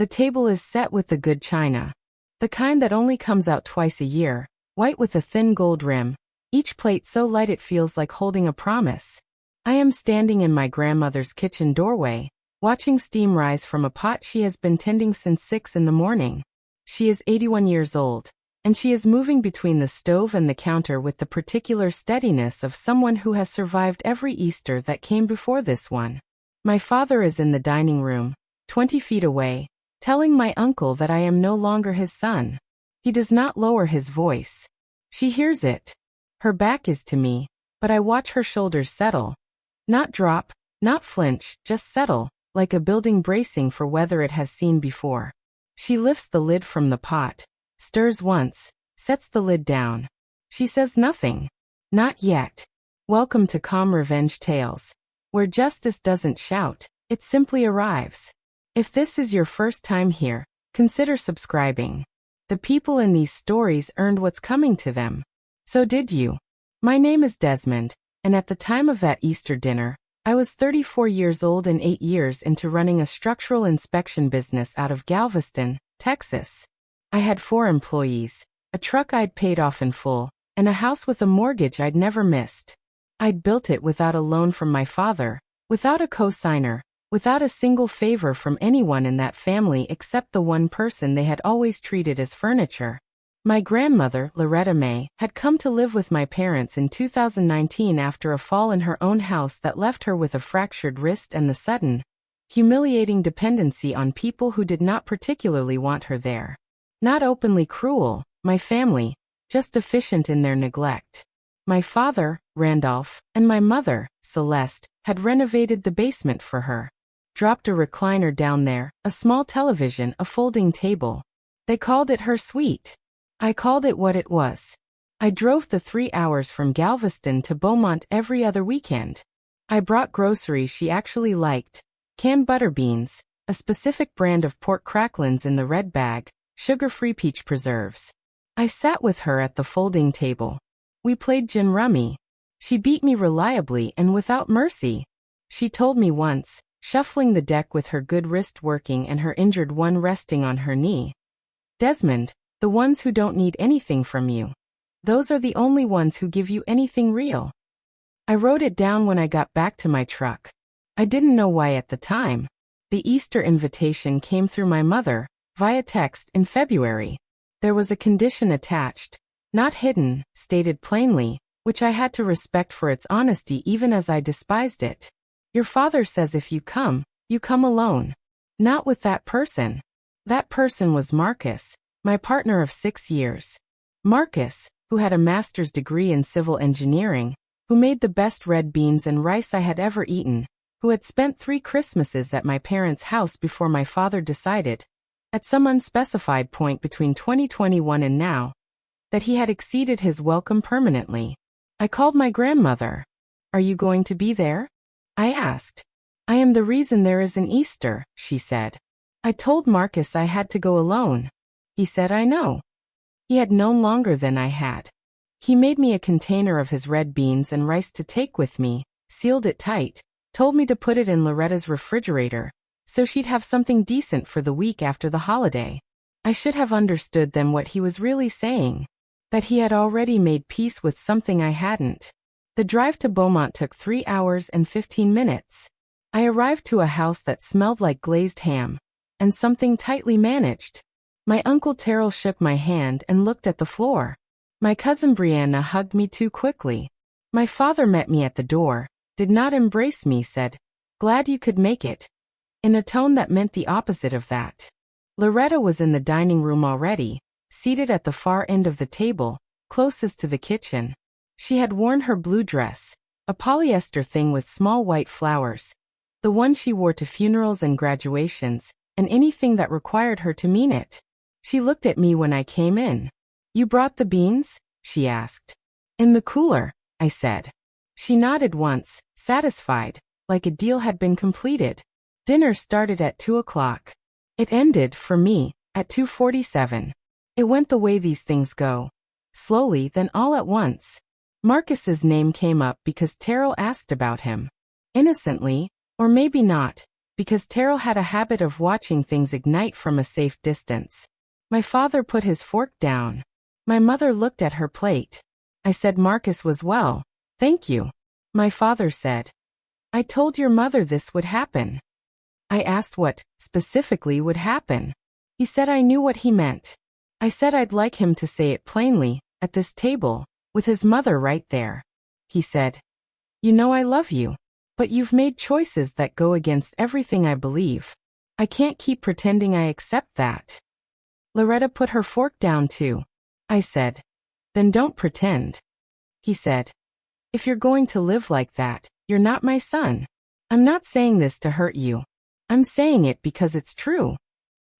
The table is set with the good china. The kind that only comes out twice a year, white with a thin gold rim, each plate so light it feels like holding a promise. I am standing in my grandmother's kitchen doorway, watching steam rise from a pot she has been tending since 6 in the morning. She is 81 years old, and she is moving between the stove and the counter with the particular steadiness of someone who has survived every Easter that came before this one. My father is in the dining room, 20 feet away, telling my uncle that I am no longer his son. He does not lower his voice. She hears it. Her back is to me, but I watch her shoulders settle. Not drop, not flinch, just settle, like a building bracing for weather it has seen before. She lifts the lid from the pot, stirs once, sets the lid down. She says nothing. Not yet. Welcome to calm revenge tales, where justice doesn't shout, it simply arrives. If this is your first time here, consider subscribing. The people in these stories earned what's coming to them. So did you. My name is Desmond, and at the time of that Easter dinner, I was 34 years old and 8 years into running a structural inspection business out of Galveston, Texas. I had 4 employees, a truck I'd paid off in full, and a house with a mortgage I'd never missed. I'd built it without a loan from my father, without a co-signer, without a single favor from anyone in that family except the one person they had always treated as furniture. My grandmother, Loretta May, had come to live with my parents in 2019 after a fall in her own house that left her with a fractured wrist and the sudden, humiliating dependency on people who did not particularly want her there. Not openly cruel, my family, just deficient in their neglect. My father, Randolph, and my mother, Celeste, had renovated the basement for her. Dropped a recliner down there, a small television, a folding table. They called it her suite. I called it what it was. I drove the 3 hours from Galveston to Beaumont every other weekend. I brought groceries she actually liked, canned butter beans, a specific brand of pork cracklins in the red bag, sugar-free peach preserves. I sat with her at the folding table. We played gin rummy. She beat me reliably and without mercy. She told me once, shuffling the deck with her good wrist working and her injured one resting on her knee, "Desmond, the ones who don't need anything from you. Those are the only ones who give you anything real." I wrote it down when I got back to my truck. I didn't know why at the time. The Easter invitation came through my mother, via text in February. There was a condition attached, not hidden, stated plainly, which I had to respect for its honesty even as I despised it. Your father says if you come alone. Not with that person. That person was Marcus, my partner of 6 years. Marcus, who had a master's degree in civil engineering, who made the best red beans and rice I had ever eaten, who had spent 3 Christmases at my parents' house before my father decided, at some unspecified point between 2021 and now, that he had exceeded his welcome permanently. I called my grandmother. "Are you going to be there?" I asked. "I am the reason there is an Easter," she said. I told Marcus I had to go alone. He said I know. He had known longer than I had. He made me a container of his red beans and rice to take with me, sealed it tight, told me to put it in Loretta's refrigerator, so she'd have something decent for the week after the holiday. I should have understood then what he was really saying, that he had already made peace with something I hadn't. The drive to Beaumont took 3 hours and 15 minutes. I arrived to a house that smelled like glazed ham, and something tightly managed. My Uncle Terrell shook my hand and looked at the floor. My cousin Brianna hugged me too quickly. My father met me at the door, did not embrace me, said, "Glad you could make it," in a tone that meant the opposite of that. Loretta was in the dining room already, seated at the far end of the table, closest to the kitchen. She had worn her blue dress, a polyester thing with small white flowers, the one she wore to funerals and graduations, and anything that required her to mean it. She looked at me when I came in. "You brought the beans?" she asked. "In the cooler," I said. She nodded once, satisfied, like a deal had been completed. Dinner started at 2 o'clock. It ended, for me, at 2:47. It went the way these things go. Slowly, then all at once. Marcus's name came up because Terrell asked about him. Innocently, or maybe not, because Terrell had a habit of watching things ignite from a safe distance. My father put his fork down. My mother looked at her plate. I said Marcus was well, thank you. My father said, I told your mother this would happen. I asked what, specifically, would happen. He said I knew what he meant. I said I'd like him to say it plainly, at this table, with his mother right there. He said, you know I love you. But you've made choices that go against everything I believe. I can't keep pretending I accept that. Loretta put her fork down too. I said, then don't pretend. He said, if you're going to live like that, you're not my son. I'm not saying this to hurt you. I'm saying it because it's true.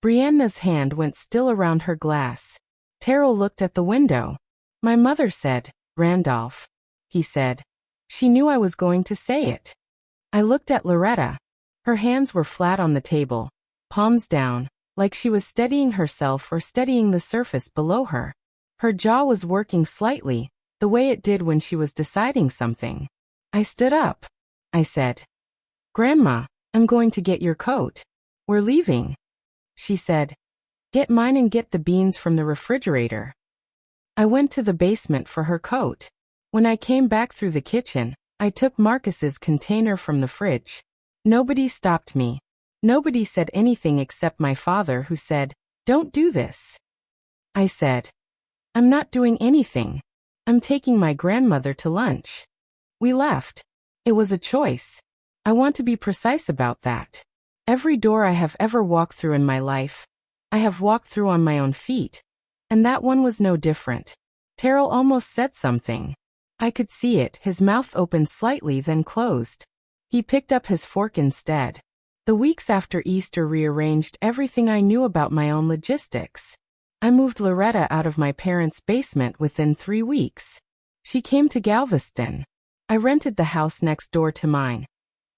Brianna's hand went still around her glass. Terrell looked at the window. My mother said, Randolph. He said. She knew I was going to say it. I looked at Loretta. Her hands were flat on the table, palms down, like she was steadying herself or steadying the surface below her. Her jaw was working slightly, the way it did when she was deciding something. I stood up. I said, Grandma, I'm going to get your coat. We're leaving. She said, get mine and get the beans from the refrigerator. I went to the basement for her coat. When I came back through the kitchen, I took Marcus's container from the fridge. Nobody stopped me. Nobody said anything except my father, who said, don't do this. I said, I'm not doing anything. I'm taking my grandmother to lunch. We left. It was a choice. I want to be precise about that. Every door I have ever walked through in my life, I have walked through on my own feet. And that one was no different. Terrell almost said something. I could see it, his mouth opened slightly then closed. He picked up his fork instead. The weeks after Easter rearranged everything I knew about my own logistics. I moved Loretta out of my parents' basement within 3 weeks. She came to Galveston. I rented the house next door to mine.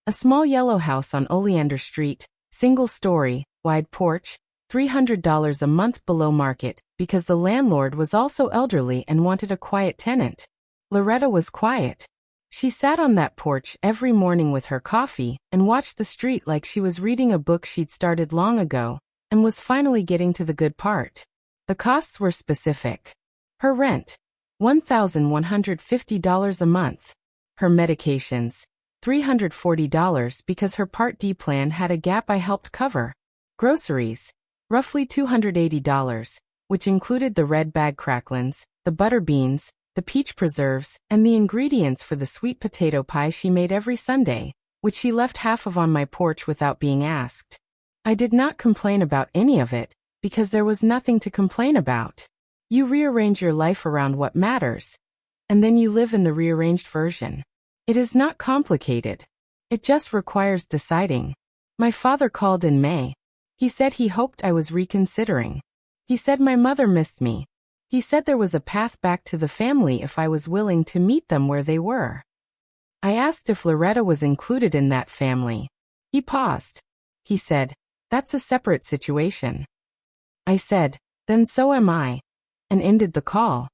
A small yellow house on Oleander Street, single-story, wide porch, $300 a month below market, because the landlord was also elderly and wanted a quiet tenant. Loretta was quiet. She sat on that porch every morning with her coffee and watched the street like she was reading a book she'd started long ago and was finally getting to the good part. The costs were specific. Her rent, $1,150 a month. Her medications, $340 because her Part D plan had a gap I helped cover. Groceries, roughly $280, which included the red bag cracklins, the butter beans, the peach preserves, and the ingredients for the sweet potato pie she made every Sunday, which she left half of on my porch without being asked. I did not complain about any of it, because there was nothing to complain about. You rearrange your life around what matters, and then you live in the rearranged version. It is not complicated. It just requires deciding. My father called in May. He said he hoped I was reconsidering. He said my mother missed me. He said there was a path back to the family if I was willing to meet them where they were. I asked if Loretta was included in that family. He paused. He said, that's a separate situation. I said, then so am I, and ended the call.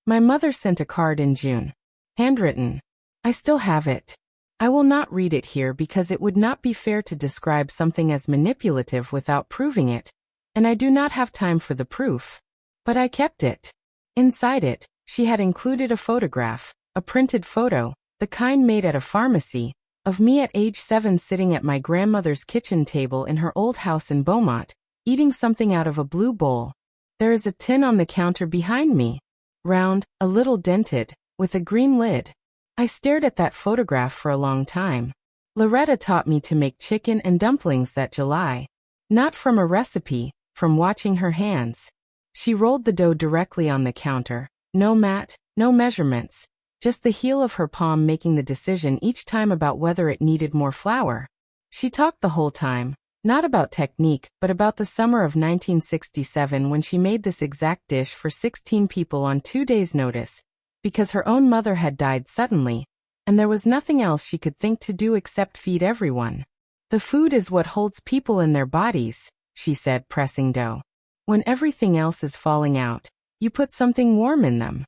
My mother sent a card in June. Handwritten. I still have it. I will not read it here because it would not be fair to describe something as manipulative without proving it, and I do not have time for the proof. But I kept it. Inside it, she had included a photograph, a printed photo, the kind made at a pharmacy, of me at age 7 sitting at my grandmother's kitchen table in her old house in Beaumont, eating something out of a blue bowl. There is a tin on the counter behind me. Round, a little dented, with a green lid. I stared at that photograph for a long time. Loretta taught me to make chicken and dumplings that July. Not from a recipe, from watching her hands. She rolled the dough directly on the counter. No mat, no measurements. Just the heel of her palm making the decision each time about whether it needed more flour. She talked the whole time, not about technique, but about the summer of 1967 when she made this exact dish for 16 people on 2 days' notice, because her own mother had died suddenly, and there was nothing else she could think to do except feed everyone. The food is what holds people in their bodies, she said, pressing dough. When everything else is falling out, you put something warm in them.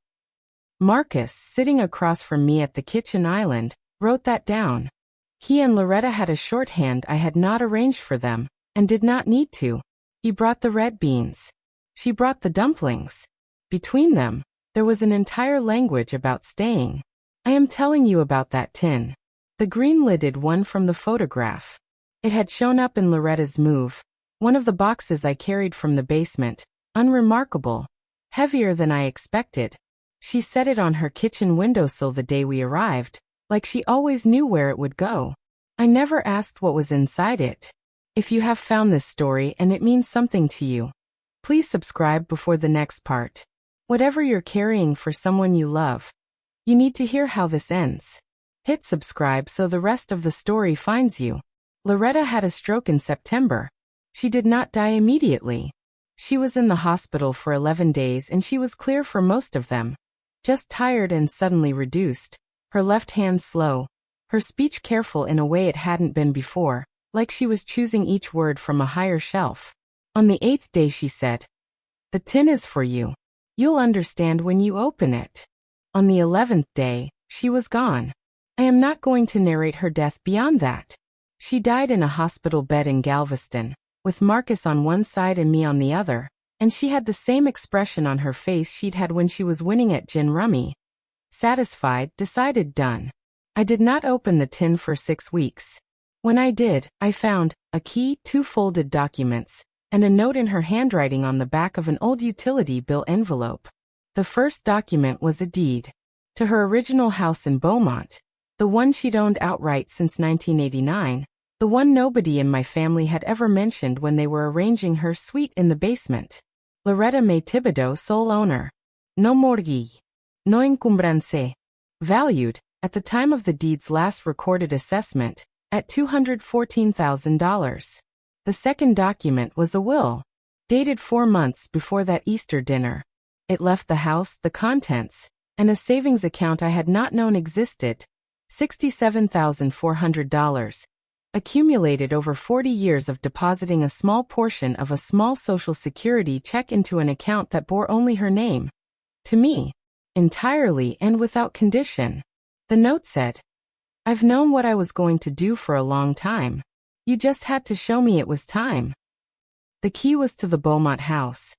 Marcus, sitting across from me at the kitchen island, wrote that down. He and Loretta had a shorthand I had not arranged for them, and did not need to. He brought the red beans. She brought the dumplings. Between them, there was an entire language about staying. I am telling you about that tin. The green-lidded one from the photograph. It had shown up in Loretta's move, one of the boxes I carried from the basement, unremarkable, heavier than I expected. She set it on her kitchen windowsill the day we arrived, like she always knew where it would go. I never asked what was inside it. If you have found this story and it means something to you, please subscribe before the next part. Whatever you're carrying for someone you love, you need to hear how this ends. Hit subscribe so the rest of the story finds you. Loretta had a stroke in September. She did not die immediately. She was in the hospital for 11 days and she was clear for most of them. Just tired and suddenly reduced. Her left hand slow. Her speech careful in a way it hadn't been before, like she was choosing each word from a higher shelf. On the 8th day she said, "The tin is for you. You'll understand when you open it." On the 11th day, she was gone. I am not going to narrate her death beyond that. She died in a hospital bed in Galveston, with Marcus on one side and me on the other, and she had the same expression on her face she'd had when she was winning at gin rummy. Satisfied, decided, done. I did not open the tin for 6 weeks. When I did, I found a key, 2 folded documents, and a note in her handwriting on the back of an old utility bill envelope. The first document was a deed to her original house in Beaumont, the one she'd owned outright since 1989, the one nobody in my family had ever mentioned when they were arranging her suite in the basement. Loretta May Thibodeau, sole owner. No mortgage. No encumbrance. Valued, at the time of the deed's last recorded assessment, at $214,000. The second document was a will, dated 4 months before that Easter dinner. It left the house, the contents, and a savings account I had not known existed, $67,400, accumulated over 40 years of depositing a small portion of a small Social Security check into an account that bore only her name. To me, entirely and without condition. The note said, "I've known what I was going to do for a long time. You just had to show me it was time." The key was to the Beaumont house.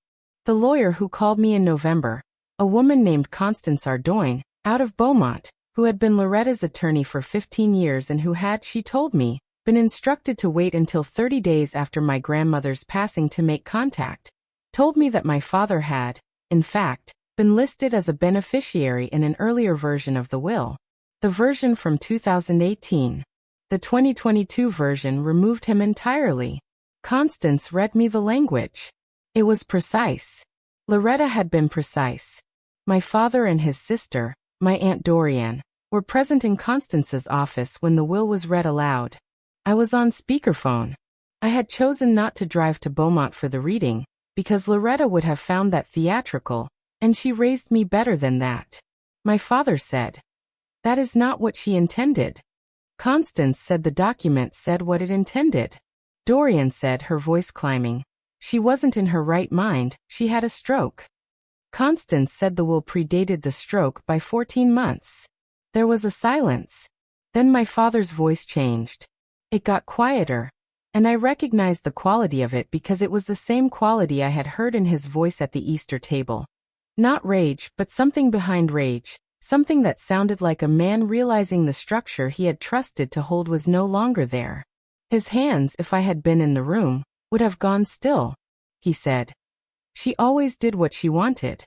The lawyer who called me in November, a woman named Constance Ardoin, out of Beaumont, who had been Loretta's attorney for 15 years and who had, she told me, been instructed to wait until 30 days after my grandmother's passing to make contact, told me that my father had, in fact, been listed as a beneficiary in an earlier version of the will. The version from 2018. The 2022 version removed him entirely. Constance read me the language. It was precise. Loretta had been precise. My father and his sister, my Aunt Dorian, were present in Constance's office when the will was read aloud. I was on speakerphone. I had chosen not to drive to Beaumont for the reading, because Loretta would have found that theatrical, and she raised me better than that. My father said, "That is not what she intended." Constance said the document said what it intended. Dorian said, her voice climbing, she wasn't in her right mind, she had a stroke. Constance said the will predated the stroke by 14 months. There was a silence. Then my father's voice changed. It got quieter, and I recognized the quality of it because it was the same quality I had heard in his voice at the Easter table. Not rage, but something behind rage. Something that sounded like a man realizing the structure he had trusted to hold was no longer there. His hands, if I had been in the room, would have gone still. He said, "She always did what she wanted."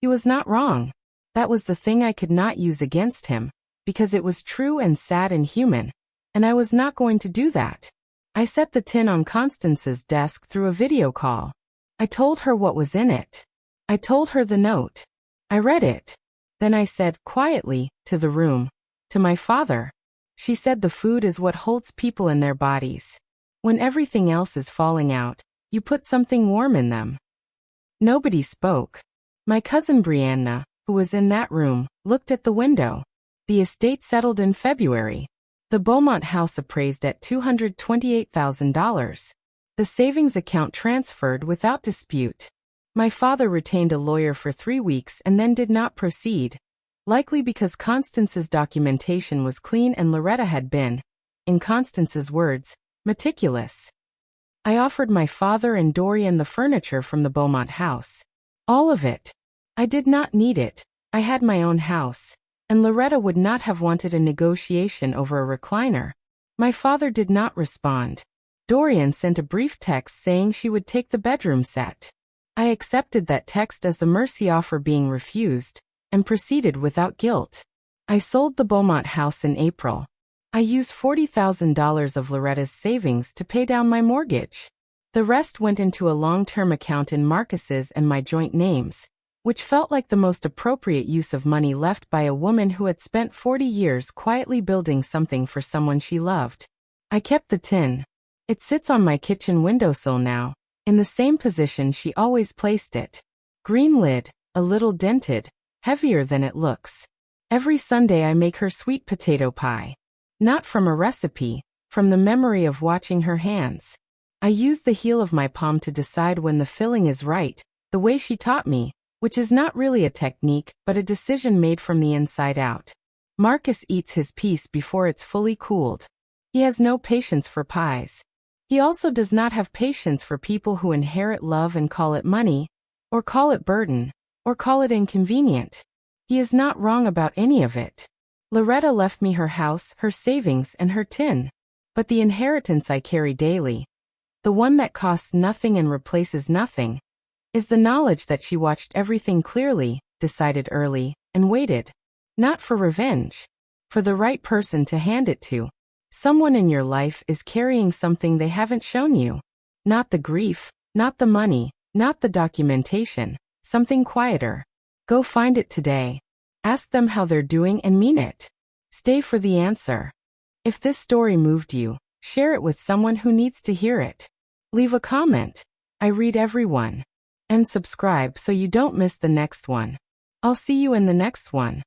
He was not wrong. That was the thing I could not use against him, because it was true and sad and human, and I was not going to do that. I set the tin on Constance's desk through a video call. I told her what was in it. I told her the note. I read it. Then I said, quietly, to the room, to my father. She said the food is what holds people in their bodies. When everything else is falling out, you put something warm in them. Nobody spoke. My cousin Brianna, who was in that room, looked at the window. The estate settled in February. The Beaumont house appraised at $228,000. The savings account transferred without dispute. My father retained a lawyer for 3 weeks and then did not proceed, likely because Constance's documentation was clean and Loretta had been, in Constance's words, meticulous. I offered my father and Dorian the furniture from the Beaumont house. All of it. I did not need it. I had my own house. And Loretta would not have wanted a negotiation over a recliner. My father did not respond. Dorian sent a brief text saying she would take the bedroom set. I accepted that text as the mercy offer being refused, and proceeded without guilt. I sold the Beaumont house in April. I used $40,000 of Loretta's savings to pay down my mortgage. The rest went into a long-term account in Marcus's and my joint names, which felt like the most appropriate use of money left by a woman who had spent 40 years quietly building something for someone she loved. I kept the tin. It sits on my kitchen windowsill now, in the same position she always placed it. Green lid, a little dented, heavier than it looks. Every Sunday I make her sweet potato pie. Not from a recipe, from the memory of watching her hands. I use the heel of my palm to decide when the filling is right, the way she taught me, which is not really a technique but a decision made from the inside out. Marcus eats his piece before it's fully cooled. He has no patience for pies. He also does not have patience for people who inherit love and call it money, or call it burden, or call it inconvenient. He is not wrong about any of it. Loretta left me her house, her savings, and her tin. But the inheritance I carry daily, the one that costs nothing and replaces nothing, is the knowledge that she watched everything clearly, decided early, and waited. Not for revenge. For the right person to hand it to. Someone in your life is carrying something they haven't shown you. Not the grief, not the money, not the documentation, something quieter. Go find it today. Ask them how they're doing and mean it. Stay for the answer. If this story moved you, share it with someone who needs to hear it. Leave a comment. I read everyone. And subscribe so you don't miss the next one. I'll see you in the next one.